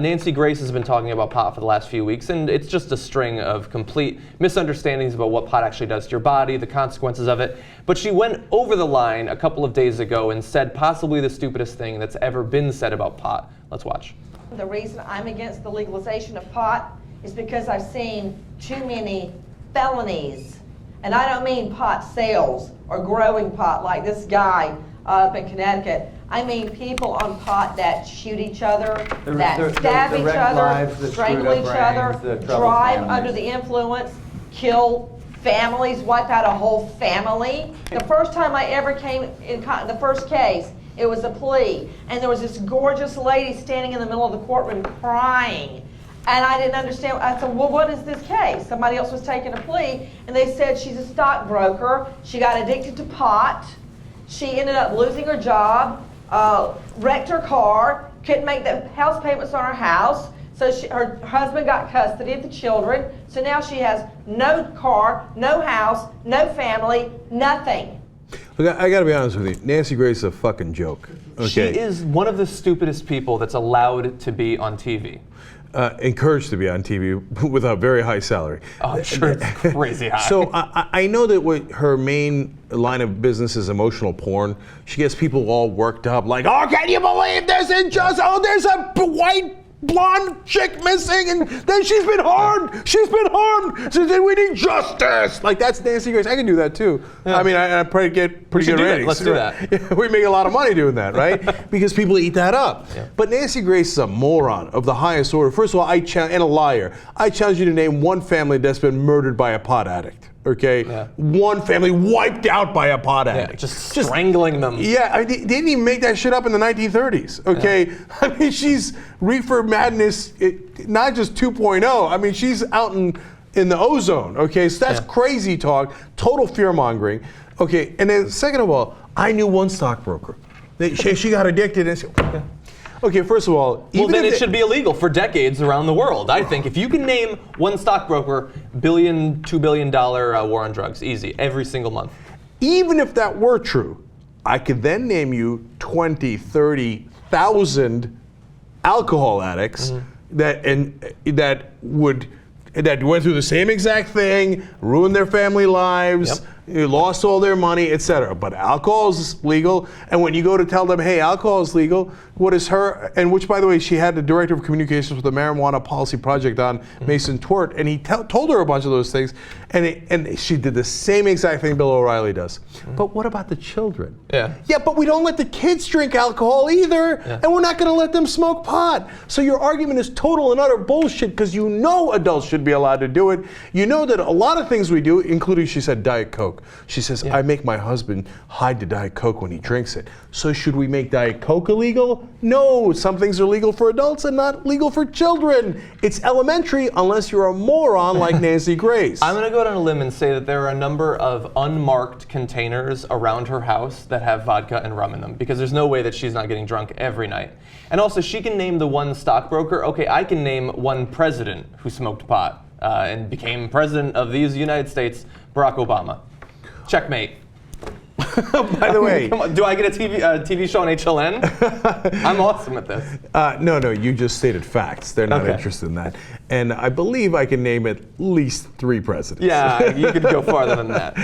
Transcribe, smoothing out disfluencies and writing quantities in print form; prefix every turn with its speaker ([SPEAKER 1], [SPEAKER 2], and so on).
[SPEAKER 1] Nancy Grace has been talking about pot for the last few weeks, and it's just a string of complete misunderstandings about what pot actually does to your body, the consequences of it. But she went over the line a couple of days ago and said possibly the stupidest thing that's ever been said about pot. Let's watch.
[SPEAKER 2] The reason I'm against the legalization of pot is because I've seen too many felonies. And I don't mean pot sales or growing pot like this guy up in Connecticut. I mean people on pot that shoot each other, that stab each other, strangle each other, drive under the influence, kill families, wipe out a whole family. The first time I ever came in the first case, it was a plea, and there was this gorgeous lady standing in the middle of the courtroom crying. And I didn't understand. I said, well, what is this case? Somebody else was taking a plea, and they said she's a stockbroker. She got addicted to pot. She ended up losing her job, wrecked her car, couldn't make the house payments on her house. So her husband got custody of the children. So now she has no car, no house, no family, nothing.
[SPEAKER 3] Look, I gotta be honest with you. Nancy Grace is a fucking joke. Okay?
[SPEAKER 1] She is one of the stupidest people that's allowed to be on TV.
[SPEAKER 3] Encouraged to be on TV with a very high salary.
[SPEAKER 1] Oh, I'm sure it's crazy high.
[SPEAKER 3] So I know that what her main line of business is emotional porn. She gets people all worked up, like, oh, can you believe this injustice? Oh, there's a white blonde chick missing, and then she's been harmed. She's been harmed. So then we need justice. Like, that's Nancy Grace. I can do that too. Yeah. I mean, I probably get pretty good ratings.
[SPEAKER 1] Let's do that.
[SPEAKER 3] Yeah, we make a lot of money doing that, right? Because people eat that up. Yeah. But Nancy Grace is a moron of the highest order. First of all, and a liar. I challenge you to name one family that's been murdered by a pot addict. Okay, yeah. One family wiped out by a pot addict.
[SPEAKER 1] Yeah, just strangling them.
[SPEAKER 3] Yeah, I mean, they didn't even make that shit up in the 1930s. Okay, yeah. I mean, she's reefer madness, not just 2.0. I mean, she's out in the ozone. Okay, so that's crazy talk, total fear mongering. Okay, and then second of all, I knew one stockbroker. She got addicted and. Okay, first of all,
[SPEAKER 1] then it should be illegal for decades around the world. I think if you can name one stockbroker, $1 billion, $2 billion war on drugs, easy, every single month.
[SPEAKER 3] Even if that were true, I could then name you 20, 30,000 alcohol addicts that went through the same exact thing, ruined their family lives. Yep. Lost all their money, etc. But alcohol is legal, and when you go to tell them, hey, alcohol is legal, what is her, and which, by the way, she had the director of communications with the Marijuana Policy Project on, Mason Twert, and he told her a bunch of those things, and she did the same exact thing Bill O'Reilly does. But what about the children?
[SPEAKER 1] Yeah.
[SPEAKER 3] Yeah, but we don't let the kids drink alcohol either, and we're not going to let them smoke pot. So your argument is total and utter bullshit, because you know adults should be allowed to do it. You know that a lot of things we do, including, she said, Diet Coke. She says, I make my husband hide the Diet Coke when he drinks it. So should we make Diet Coke illegal? No, some things are legal for adults and not legal for children. It's elementary unless you're a moron like Nancy Grace.
[SPEAKER 1] I'm going to go down a limb and say that there are a number of unmarked containers around her house that have vodka and rum in them, because there's no way that she's not getting drunk every night. And also, she can name the one stockbroker. Okay, I can name one president who smoked pot and became president of these United States, Barack Obama. Checkmate.
[SPEAKER 3] By the way,
[SPEAKER 1] come on, do I get a TV show on HLN? I'm awesome at this.
[SPEAKER 3] No, you just stated facts. They're not interested in that. And I believe I can name at least 3 presidents.
[SPEAKER 1] Yeah, you could go farther than that.